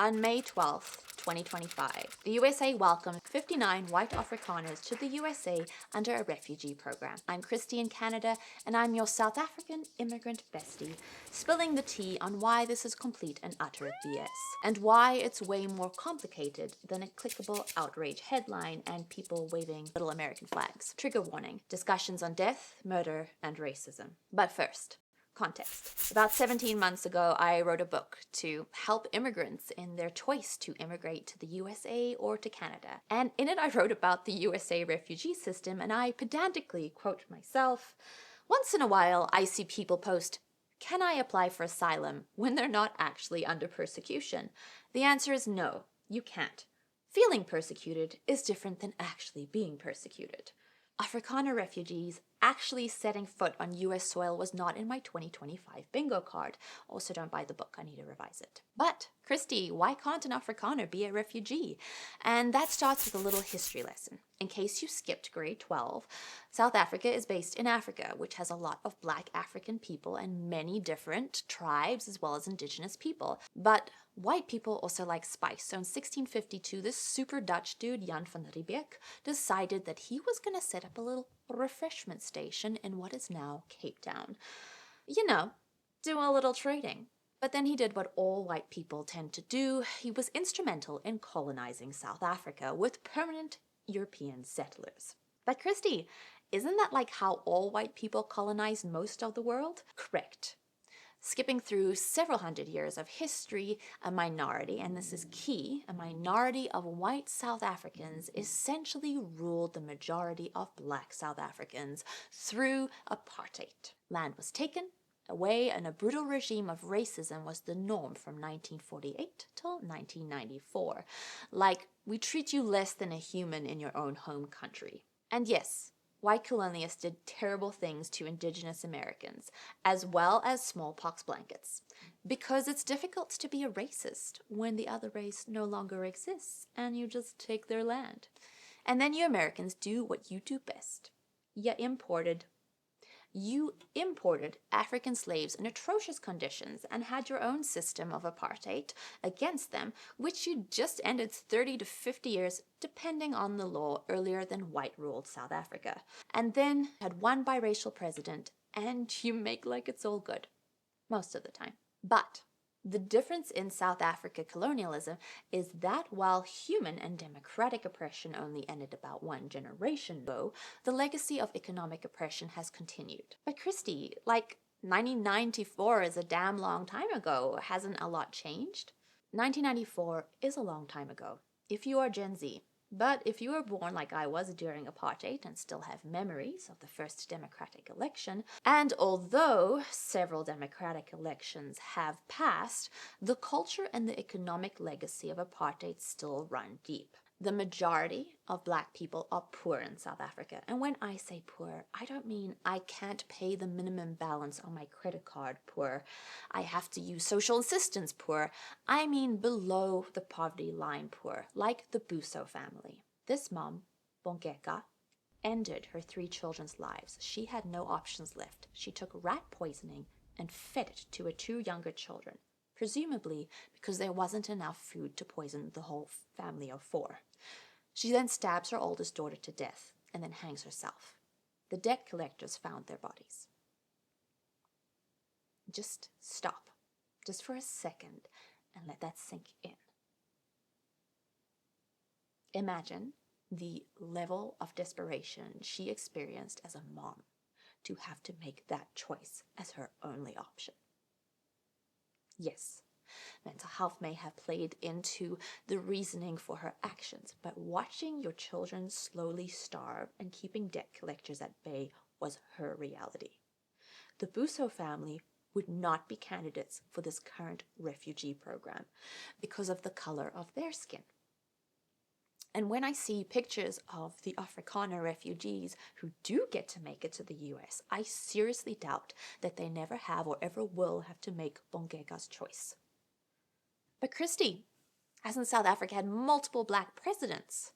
On May 12th, 2025, the USA welcomed 59 white Afrikaners to the USA under a refugee program. I'm Christy in Canada, and I'm your South African immigrant bestie, spilling the tea on why this is complete and utter BS, and why it's way more complicated than a clickable outrage headline and people waving little American flags. Trigger warning: discussions on death, murder, and racism. But first, context. About 17 months ago, I wrote a book to help immigrants in their choice to immigrate to the USA or to Canada. And in it, I wrote about the USA refugee system, and I pedantically quote myself, "Once in a while, I see people post, 'Can I apply for asylum?' when they're not actually under persecution. The answer is no, you can't. Feeling persecuted is different than actually being persecuted." Afrikaner refugees actually setting foot on US soil was not in my 2025 bingo card. Also, don't buy the book, I need to revise it. But, Christy, why can't an Afrikaner be a refugee? And that starts with a little history lesson. In case you skipped grade 12, South Africa is based in Africa, which has a lot of Black African people and many different tribes as well as indigenous people. But white people also like spice. So in 1652, this super Dutch dude, Jan van Riebeeck, decided that he was going to set up a little refreshment station in what is now Cape Town. You know, do a little trading. But then he did what all white people tend to do. He was instrumental in colonizing South Africa with permanent European settlers. But Christy, isn't that like how all white people colonized most of the world? Correct. Skipping through several hundred years of history, a minority, and this is key, a minority of white South Africans essentially ruled the majority of Black South Africans through apartheid. Land was taken away, and a brutal regime of racism was the norm from 1948 till 1994. Like, we treat you less than a human in your own home country. And yes, white colonialists did terrible things to indigenous Americans, as well as smallpox blankets, because it's difficult to be a racist when the other race no longer exists and you just take their land. And then you Americans do what you do best. You imported African slaves in atrocious conditions and had your own system of apartheid against them, which you just ended 30 to 50 years, depending on the law, earlier than white-ruled South Africa. And then had one biracial president, and you make like it's all good. Most of the time. But the difference in South Africa colonialism is that while human and democratic oppression only ended about one generation ago, the legacy of economic oppression has continued. But Christy, like 1994 is a damn long time ago. Hasn't a lot changed? 1994 is a long time ago, if you are Gen Z. But if you were born like I was during apartheid and still have memories of the first democratic election, and although several democratic elections have passed, the culture and the economic legacy of apartheid still run deep. The majority of Black people are poor in South Africa. And when I say poor, I don't mean I can't pay the minimum balance on my credit card poor. I have to use social assistance poor. I mean below the poverty line poor, like the Buso family. This mom, Bongeka, ended her 3 children's lives. She had no options left. She took rat poisoning and fed it to her 2 younger children, presumably because there wasn't enough food to poison the whole family of 4. She then stabs her oldest daughter to death and then hangs herself. The debt collectors found their bodies. Just stop, just for a second, and let that sink in. Imagine the level of desperation she experienced as a mom to have to make that choice as her only option. Yes, mental health may have played into the reasoning for her actions, but watching your children slowly starve and keeping debt collectors at bay was her reality. The Buso family would not be candidates for this current refugee program because of the color of their skin. And when I see pictures of the Afrikaner refugees who do get to make it to the US, I seriously doubt that they never have or ever will have to make Bongeka's choice. But Christy, hasn't South Africa had multiple Black presidents?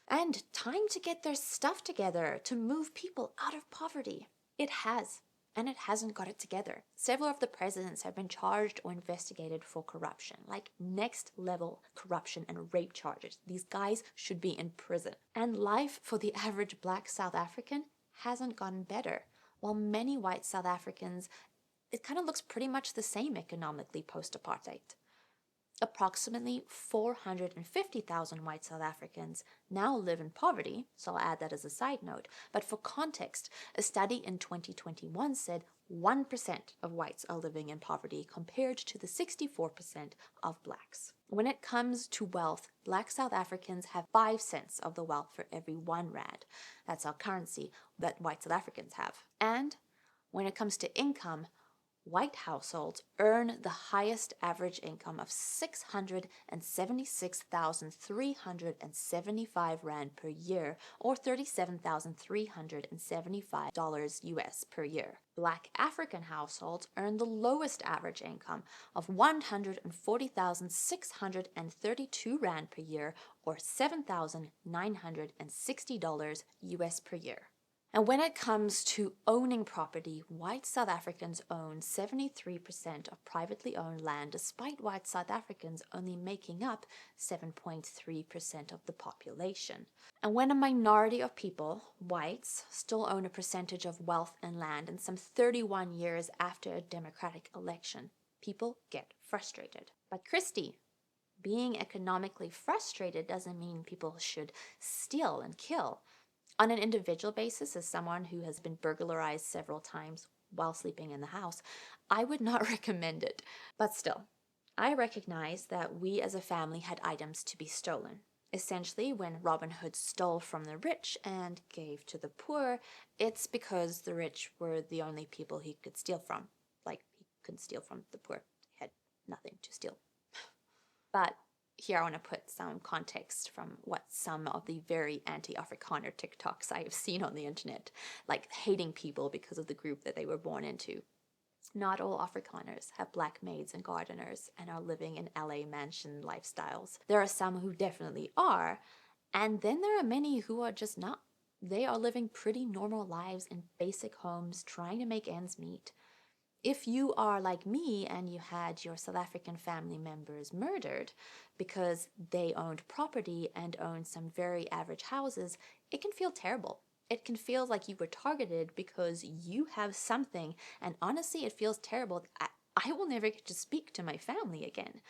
And time to get their stuff together to move people out of poverty. It has. and it hasn't got it together. Several of the presidents have been charged or investigated for corruption, like next level corruption and rape charges. These guys should be in prison. And life for the average Black South African hasn't gotten better. While many white South Africans, it kind of looks pretty much the same economically post-apartheid. Approximately 450,000 white South Africans now live in poverty, so I'll add that as a side note. But for context, a study in 2021 said 1% of whites are living in poverty compared to the 64% of blacks. When it comes to wealth, Black South Africans have 5 cents of the wealth for every 1 rand. That's our currency that white South Africans have. And when it comes to income, white households earn the highest average income of 676,375 rand per year, or $37,375 US per year. Black African households earn the lowest average income of 140,632 rand per year, or $7,960 US per year. And when it comes to owning property, white South Africans own 73% of privately owned land, despite white South Africans only making up 7.3% of the population. And when a minority of people, whites, still own a percentage of wealth and land, and some 31 years after a democratic election, people get frustrated. But Christy, being economically frustrated doesn't mean people should steal and kill. On an individual basis, as someone who has been burglarized several times while sleeping in the house, I would not recommend it. But still, I recognize that we as a family had items to be stolen. Essentially, when Robin Hood stole from the rich and gave to the poor, it's because the rich were the only people he could steal from. Like, he couldn't steal from the poor. He had nothing to steal. But here I want to put some context from what some of the very anti-Afrikaner TikToks I have seen on the internet, like hating people because of the group that they were born into. Not all Afrikaners have black maids and gardeners and are living in LA mansion lifestyles. There are some who definitely are, and then there are many who are just not. They are living pretty normal lives in basic homes, trying to make ends meet. If you are like me and you had your South African family members murdered because they owned property and owned some very average houses, it can feel terrible. It can feel like you were targeted because you have something, and honestly, it feels terrible. I will never get to speak to my family again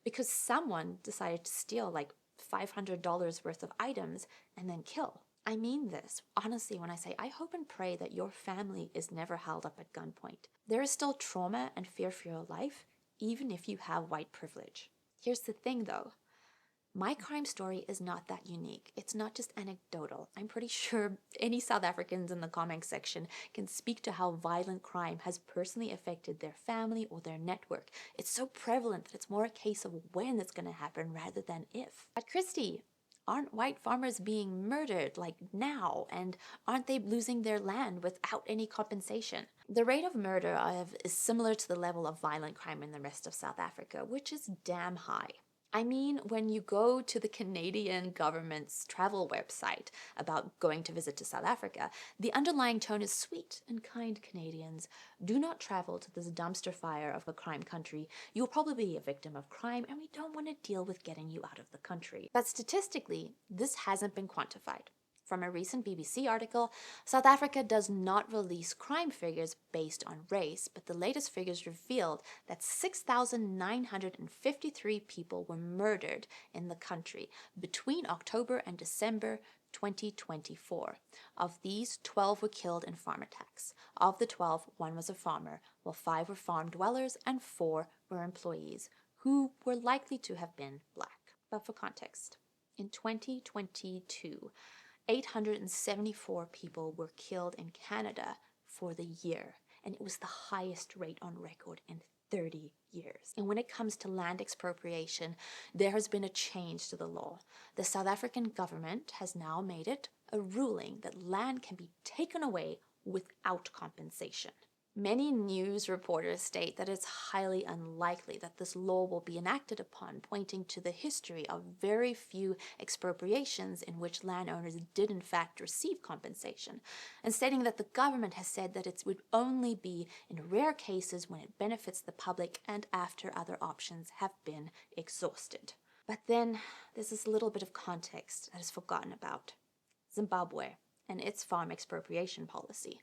because someone decided to steal like $500 worth of items and then kill. I mean this, honestly, when I say I hope and pray that your family is never held up at gunpoint. There is still trauma and fear for your life, even if you have white privilege. Here's the thing though, my crime story is not that unique. It's not just anecdotal. I'm pretty sure any South Africans in the comment section can speak to how violent crime has personally affected their family or their network. It's so prevalent that it's more a case of when it's going to happen rather than if. But Christy, aren't white farmers being murdered like now, and aren't they losing their land without any compensation? The rate of murder is similar to the level of violent crime in the rest of South Africa, which is damn high. I mean, when you go to the Canadian government's travel website about going to visit to South Africa, the underlying tone is sweet and kind. Canadians, do not travel to this dumpster fire of a crime country. You'll probably be a victim of crime, and we don't want to deal with getting you out of the country. But statistically, this hasn't been quantified. From a recent BBC article, South Africa does not release crime figures based on race, but the latest figures revealed that 6,953 people were murdered in the country between October and December 2024. Of these, 12 were killed in farm attacks. Of the 12, 1 was a farmer, while 5 were farm dwellers and 4 were employees, who were likely to have been black. But for context, in 2022, 874 people were killed in Canada for the year, and it was the highest rate on record in 30 years. And when it comes to land expropriation, there has been a change to the law. The South African government has now made it a ruling that land can be taken away without compensation. Many news reporters state that it's highly unlikely that this law will be enacted upon, pointing to the history of very few expropriations in which landowners did in fact receive compensation, and stating that the government has said that it would only be in rare cases when it benefits the public and after other options have been exhausted. But then there's this little bit of context that is forgotten about: Zimbabwe and its farm expropriation policy.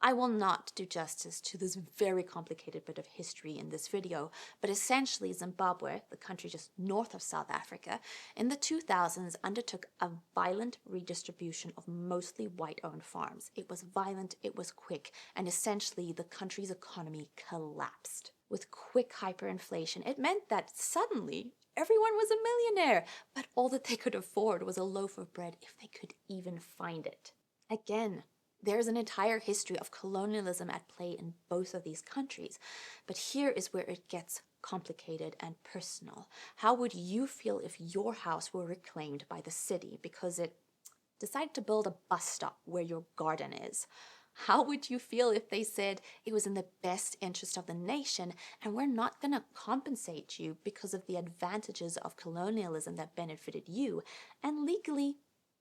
I will not do justice to this very complicated bit of history in this video, but essentially Zimbabwe, the country just north of South Africa, in the 2000s undertook a violent redistribution of mostly white-owned farms. It was violent, it was quick, and essentially the country's economy collapsed. With quick hyperinflation, it meant that suddenly everyone was a millionaire, but all that they could afford was a loaf of bread if they could even find it. Again, there's an entire history of colonialism at play in both of these countries, but here is where it gets complicated and personal. How would you feel if your house were reclaimed by the city because it decided to build a bus stop where your garden is? How would you feel if they said it was in the best interest of the nation and we're not going to compensate you because of the advantages of colonialism that benefited you, and legally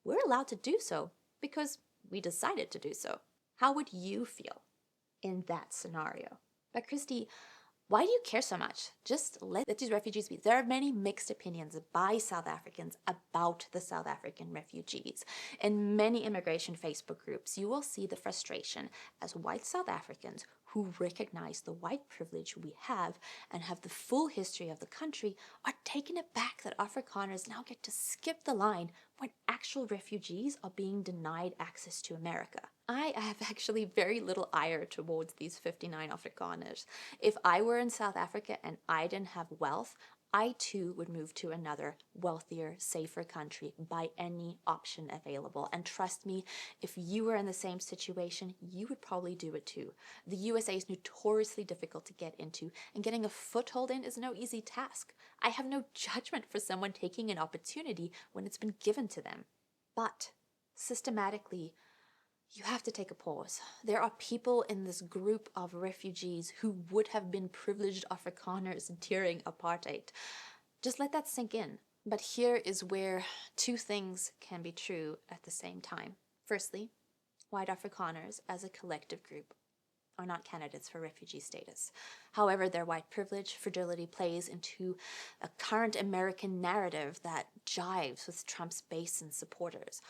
we're allowed to do so because we decided to do so? How would you feel in that scenario? But Christy, why do you care so much? Just let these refugees be. There are many mixed opinions by South Africans about the South African refugees. In many immigration Facebook groups, you will see the frustration as white South Africans who recognize the white privilege we have and have the full history of the country are taken aback that Afrikaners now get to skip the line when actual refugees are being denied access to America. I have actually very little ire towards these 59 Afrikaners. If I were in South Africa and I didn't have wealth, I too would move to another wealthier, safer country by any option available. And trust me, if you were in the same situation, you would probably do it too. The USA is notoriously difficult to get into, and getting a foothold in is no easy task. I have no judgment for someone taking an opportunity when it's been given to them. But systematically, you have to take a pause. There are people in this group of refugees who would have been privileged Afrikaners during apartheid. Just let that sink in. But here is where two things can be true at the same time. Firstly, white Afrikaners as a collective group are not candidates for refugee status. However, their white privilege, fragility plays into a current American narrative that jives with Trump's base and supporters.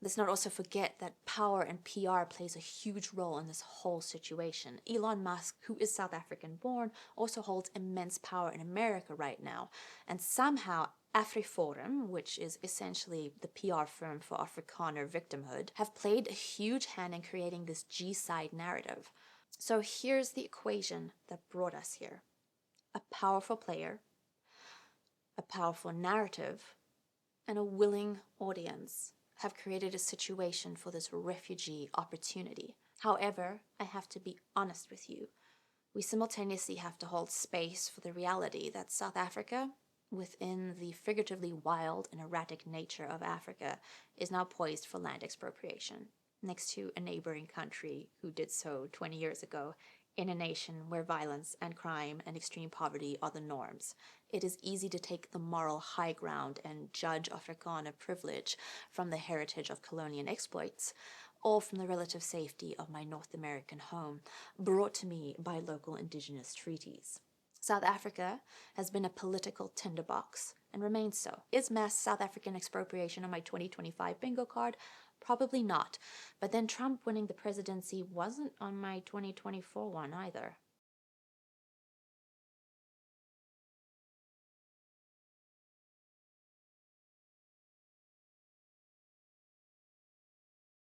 Let's not also forget that power and PR plays a huge role in this whole situation. Elon Musk, who is South African born, also holds immense power in America right now. And somehow AfriForum, which is essentially the PR firm for Afrikaner victimhood, have played a huge hand in creating this G-side narrative. So here's the equation that brought us here. A powerful player, a powerful narrative, and a willing audience have created a situation for this refugee opportunity. However, I have to be honest with you. We simultaneously have to hold space for the reality that South Africa, within the figuratively wild and erratic nature of Africa, is now poised for land expropriation, next to a neighboring country who did so 20 years ago, in a nation where violence and crime and extreme poverty are the norms. It is easy to take the moral high ground and judge Afrikaner privilege from the heritage of colonial exploits, or from the relative safety of my North American home, brought to me by local indigenous treaties. South Africa has been a political tinderbox and remains so. Is mass South African expropriation on my 2025 bingo card? Probably not. But then Trump winning the presidency wasn't on my 2024 one either.